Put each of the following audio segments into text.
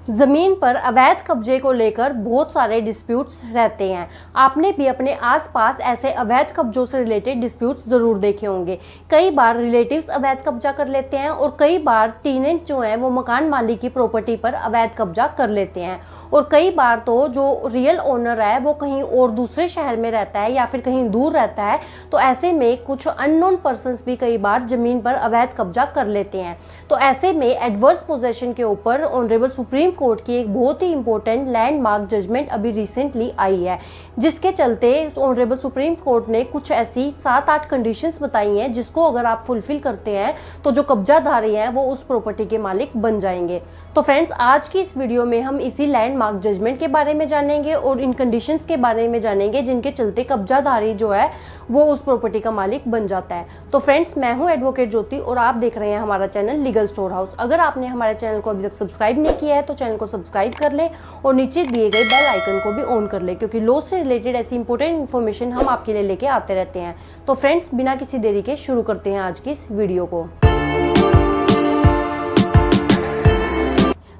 जमीन पर अवैध कब्जे को लेकर बहुत सारे डिस्प्यूट्स रहते हैं। आपने भी अपने आसपास ऐसे अवैध कब्जों से रिलेटेड डिस्प्यूट्स जरूर देखे होंगे। कई बार रिलेटिव्स अवैध कब्जा कर लेते हैं और कई बार टेनेंट जो है वो मकान मालिक की प्रॉपर्टी पर अवैध कब्जा कर लेते हैं। और कई बार तो जो रियल ओनर है वो कहीं और दूसरे शहर में रहता है या फिर कहीं दूर रहता है, तो ऐसे में कुछ अननोन पर्सन्स भी कई बार जमीन पर अवैध कब्जा कर लेते हैं। तो ऐसे में एडवर्स पोजेशन के ऊपर ऑनरेबल सुप्रीम कोर्ट की एक बहुत ही इंपॉर्टेंट लैंडमार्क जजमेंट अभी रिसेंटली आई है, जिसके चलते ऑनरेबल सुप्रीम कोर्ट ने कुछ ऐसी 7-8 कंडीशंस बताई हैं जिसको अगर आप फुलफिल करते हैं तो जो कब्जाधारी हैं वो उस प्रॉपर्टी के मालिक बन जाएंगे। तो फ्रेंड्स, आज की इस वीडियो में हम इसी लैंडमार्क जजमेंट के बारे में जानेंगे और इन कंडीशंस के बारे में जानेंगे जिनके चलते कब्जाधारी जो है वो उस प्रॉपर्टी का मालिक बन जाता है। तो फ्रेंड्स, मैं हूं एडवोकेट ज्योति और आप देख रहे हैं हमारा चैनल लीगल स्टोर हाउस। अगर आपने हमारे चैनल को अभी तक सब्सक्राइब नहीं किया है तो चैनल को सब्सक्राइब कर ले और नीचे दिए गए बेल आइकन को भी ऑन कर ले, क्योंकि लॉ से रिलेटेड ऐसी इंपॉर्टेंट इन्फॉर्मेशन हम आपके लिए लेके आते रहते हैं। तो फ्रेंड्स, बिना किसी देरी के शुरू करते हैं आज की इस वीडियो को।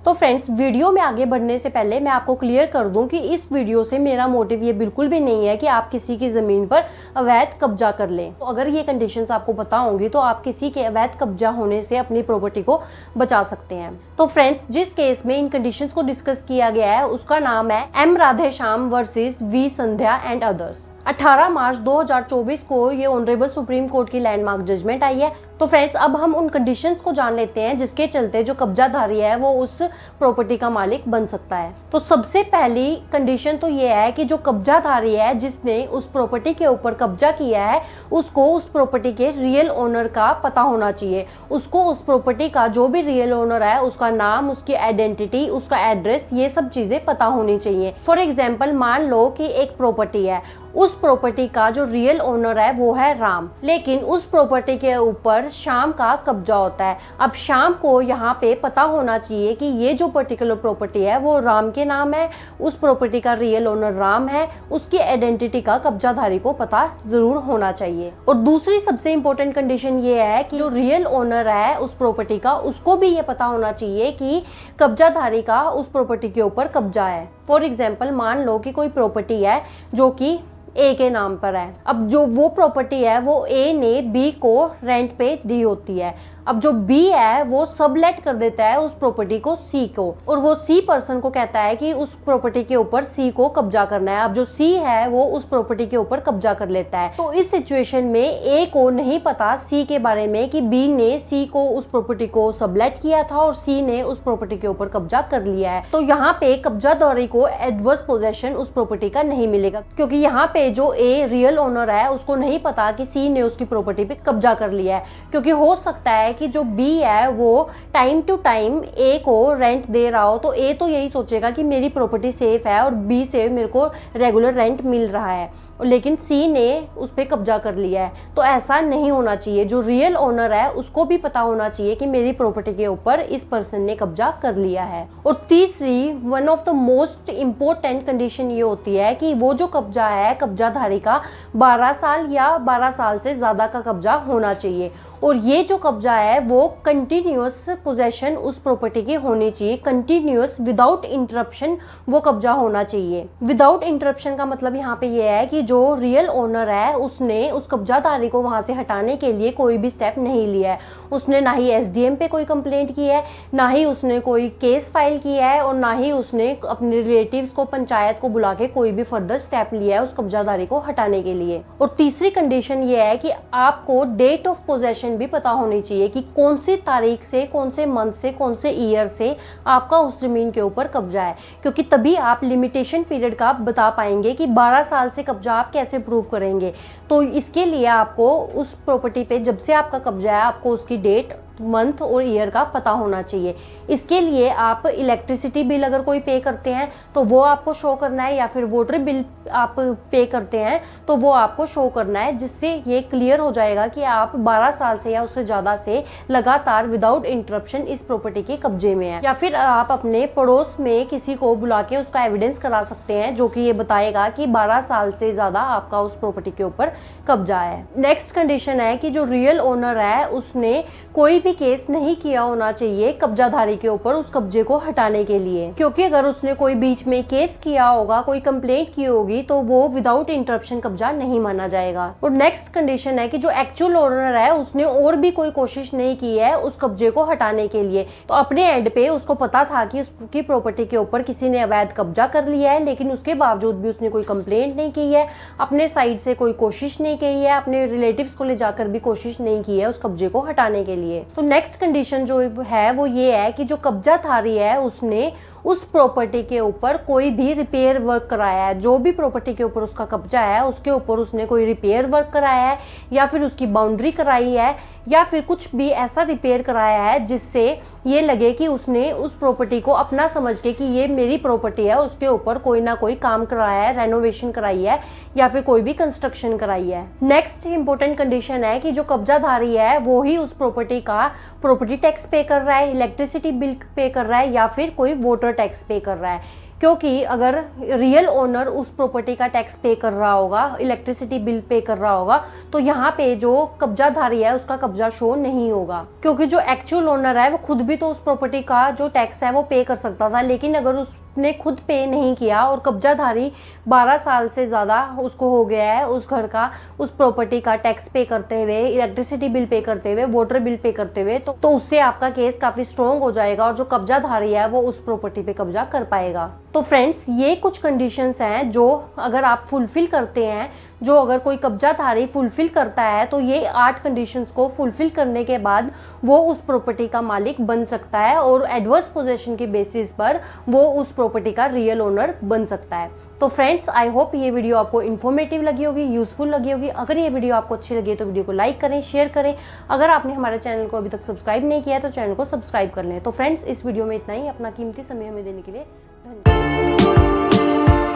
तो फ्रेंड्स, वीडियो में आगे बढ़ने से पहले मैं आपको क्लियर कर दूं कि इस वीडियो से मेरा मोटिव ये बिल्कुल भी नहीं है कि आप किसी की ज़मीन पर अवैध कब्जा कर लें। तो अगर ये कंडीशंस आपको पता होंगी तो आप किसी के अवैध कब्जा होने से अपनी प्रॉपर्टी को बचा सकते हैं। तो फ्रेंड्स, जिस केस में इन कंडीशंस को डिस्कस किया गया है उसका नाम है M Radheshyam versus V Sandhya and others. 18 March 2024 को ये ऑनरेबल सुप्रीम कोर्ट की लैंडमार्क जजमेंट आई है। तो फ्रेंड्स, अब हम उन कंडीशंस को जान लेते हैं जिसके चलते जो कब्जाधारी है वो उस प्रॉपर्टी का मालिक बन सकता है। तो सबसे पहली कंडीशन तो ये है कि जो कब्जाधारी है जिसने उस प्रॉपर्टी के ऊपर कब्जा किया है उसको उस प्रॉपर्टी के रियल ओनर का पता होना चाहिए। उसको उस प्रॉपर्टी का जो भी रियल ओनर है उसका नाम, उसकी आइडेंटिटी, उसका एड्रेस, ये सब चीजें पता होनी चाहिए। फॉर एग्जाम्पल, मान लो कि एक प्रॉपर्टी है, उस प्रॉपर्टी का जो रियल ओनर है वो है राम, लेकिन उस प्रॉपर्टी के ऊपर श्याम का कब्जा होता है। अब श्याम को यहाँ पे पता होना चाहिए कि ये जो पर्टिकुलर प्रॉपर्टी है वो राम के नाम है, उस प्रॉपर्टी का रियल ओनर राम है, उसकी आइडेंटिटी का कब्जाधारी को पता जरूर होना चाहिए। और दूसरी सबसे इंपॉर्टेंट कंडीशन ये है कि जो रियल ओनर है उस प्रॉपर्टी का उसको भी ये पता होना चाहिए कि कब्जाधारी का उस प्रॉपर्टी के ऊपर कब्जा है। फॉर एग्जाम्पल, मान लो कि कोई प्रॉपर्टी है जो कि ए के नाम पर है। अब जो वो प्रॉपर्टी है वो ए ने बी को रेंट पे दी होती है। अब जो बी है वो सबलेट कर देता है उस प्रॉपर्टी को सी को, और वो सी पर्सन को कहता है कि उस प्रॉपर्टी के ऊपर सी को कब्जा करना है। अब जो सी है वो उस प्रॉपर्टी के ऊपर कब्जा कर लेता है। तो इस सिचुएशन में ए को नहीं पता सी के बारे में कि बी ने सी को उस प्रॉपर्टी को सबलेट किया था और सी ने उस प्रॉपर्टी के ऊपर कब्जा कर लिया है। तो यहाँ पे कब्जादारी को एडवर्स पोजेशन उस प्रॉपर्टी का नहीं मिलेगा, क्योंकि यहाँ पे जो ए रियल ओनर है उसको नहीं पता कि सी ने उसकी प्रॉपर्टी पे कब्जा कर लिया है। क्योंकि हो सकता है कि जो बी है वो टाइम टू टाइम ए को रेंट दे रहा हो, तो ए तो यही सोचेगा कि मेरी प्रॉपर्टी सेफ है और बी से मेरे को रेगुलर रेंट मिल रहा है, लेकिन सी ने उस पर कब्जा कर लिया है। तो ऐसा नहीं होना चाहिए। जो रियल ओनर है उसको भी पता होना चाहिए कि मेरी प्रॉपर्टी के ऊपर इस पर्सन ने कब्जा कर लिया है। और तीसरी, one of the most important condition ये होती है कि वो जो कब्जा है कब्जाधारी का 12 साल या 12 साल से ज्यादा का कब्जा होना चाहिए। और ये जो कब्जा है वो कंटिन्यूअस पोजेशन उस प्रॉपर्टी की होनी चाहिए, कंटिन्यूअस विदाउट इंटरप्शन वो कब्जा होना चाहिए। विदाउट इंटरप्शन का मतलब यहाँ पे ये है कि जो रियल ओनर है उसने उस कब्जाधारी को वहां से हटाने के लिए कोई भी स्टेप नहीं लिया है। उसने ना ही एसडीएम पे कोई कंप्लेंट की है, ना ही उसने कोई केस फाइल किया है, और ना ही उसने अपने रिलेटिव्स को, पंचायत को बुला के कोई भी फर्दर स्टेप लिया है उस कब्जाधारी को हटाने के लिए। और तीसरी कंडीशन ये है कि आपको डेट ऑफ पोजेशन भी पता होनी चाहिए कि कौन सी तारीख से, कौन से मंथ से, कौन से ईयर से आपका उस जमीन के ऊपर कब्जा है, क्योंकि तभी आप लिमिटेशन पीरियड का बता पाएंगे कि 12 साल से कब्जा आप कैसे प्रूव करेंगे। तो इसके लिए आपको उस प्रॉपर्टी पे जब से आपका कब्जा है आपको उसकी डेट, मंथ और ईयर का पता होना चाहिए। इसके लिए आप इलेक्ट्रिसिटी बिल अगर कोई पे करते हैं तो वो आपको शो करना है, या फिर वाटर बिल आप पे करते हैं तो वो आपको शो करना है, जिससे ये क्लियर हो जाएगा कि आप 12 साल से या उससे ज़्यादा से लगातार विदाउट इंटरप्शन इस प्रॉपर्टी के कब्जे में है। या फिर आप अपने पड़ोस में किसी को बुला के उसका एविडेंस करा सकते हैं जो कि ये बताएगा कि 12 साल से ज़्यादा आपका उस प्रॉपर्टी के ऊपर कब्जा है। नेक्स्ट कंडीशन है कि जो रियल ओनर है उसने कोई भी केस नहीं किया होना चाहिए कब्जाधारी के ऊपर उस कब्जे को हटाने के लिए, क्योंकि अगर उसने कोई बीच में केस किया होगा, कोई कंप्लेंट की होगी, तो वो विदाउट इंटरप्शन कब्जा नहीं माना जाएगा। और नेक्स्ट कंडीशन है कि जो एक्चुअल ओनर है उसने और भी कोई कोशिश नहीं की है उस कब्जे को हटाने के लिए। तो अपने एंड पे उसको पता था कि उसकी प्रॉपर्टी के ऊपर किसी ने अवैध कब्जा कर लिया है, लेकिन उसके बावजूद भी उसने कोई कंप्लेंट नहीं की है, अपने साइड से कोई कोशिश नहीं की है, अपने रिलेटिव्स को ले जाकर भी कोशिश नहीं की है उस कब्जे को हटाने के लिए। तो नेक्स्ट कंडीशन जो है वो ये है कि जो कब्जाधारी है उसने उस प्रॉपर्टी के ऊपर कोई भी रिपेयर वर्क कराया है। जो भी प्रॉपर्टी के ऊपर उसका कब्जा है उसके ऊपर उसने कोई रिपेयर वर्क कराया है, या फिर उसकी बाउंड्री कराई है, या फिर कुछ भी ऐसा रिपेयर कराया है जिससे ये लगे कि उसने उस प्रॉपर्टी को अपना समझ के कि ये मेरी प्रॉपर्टी है, उसके ऊपर कोई ना कोई काम कराया है, रेनोवेशन कराई है, या फिर कोई भी कंस्ट्रक्शन कराई है। नेक्स्ट इंपॉर्टेंट कंडीशन है कि जो कब्जाधारी है वो ही उस प्रॉपर्टी का प्रॉपर्टी टैक्स पे कर रहा है, इलेक्ट्रिसिटी बिल पे कर रहा है, या फिर कोई वाटर टैक्स पे कर रहा है। क्योंकि अगर रियल ओनर उस प्रॉपर्टी का टैक्स पे कर रहा होगा, इलेक्ट्रिसिटी बिल पे कर रहा होगा, तो यहाँ पे जो कब्जाधारी है उसका कब्जा शो नहीं होगा, क्योंकि जो एक्चुअल ओनर है वो खुद भी तो उस प्रॉपर्टी का जो टैक्स है वो पे कर सकता था। लेकिन अगर उसने खुद पे नहीं किया और कब्जाधारी 12 साल से ज़्यादा उसको हो गया है उस घर का, उस प्रॉपर्टी का टैक्स पे करते हुए, इलेक्ट्रिसिटी बिल पे करते हुए, वाटर बिल पे करते हुए, तो उससे आपका केस काफ़ी स्ट्रॉन्ग हो जाएगा और जो कब्जाधारी है वो उस प्रॉपर्टी पे कब्जा कर पाएगा। तो फ्रेंड्स, ये कुछ कंडीशंस हैं जो अगर आप फुलफिल करते हैं, जो अगर कोई कब्जाधारी फुलफिल करता है, तो ये 8 कंडीशंस को फुलफिल करने के बाद वो उस प्रॉपर्टी का मालिक बन सकता है और एडवर्स पोजेशन के बेसिस पर वो उस प्रॉपर्टी का रियल ओनर बन सकता है। तो फ्रेंड्स, आई होप ये वीडियो आपको इन्फॉर्मेटिव लगी होगी, यूजफुल लगी होगी। अगर ये वीडियो आपको अच्छी लगी है तो वीडियो को लाइक करें, शेयर करें। अगर आपने हमारे चैनल को अभी तक सब्सक्राइब नहीं किया है तो चैनल को सब्सक्राइब कर लें। तो फ्रेंड्स, इस वीडियो में इतना ही। अपना कीमती समय हमें देने के लिए धन्यवाद।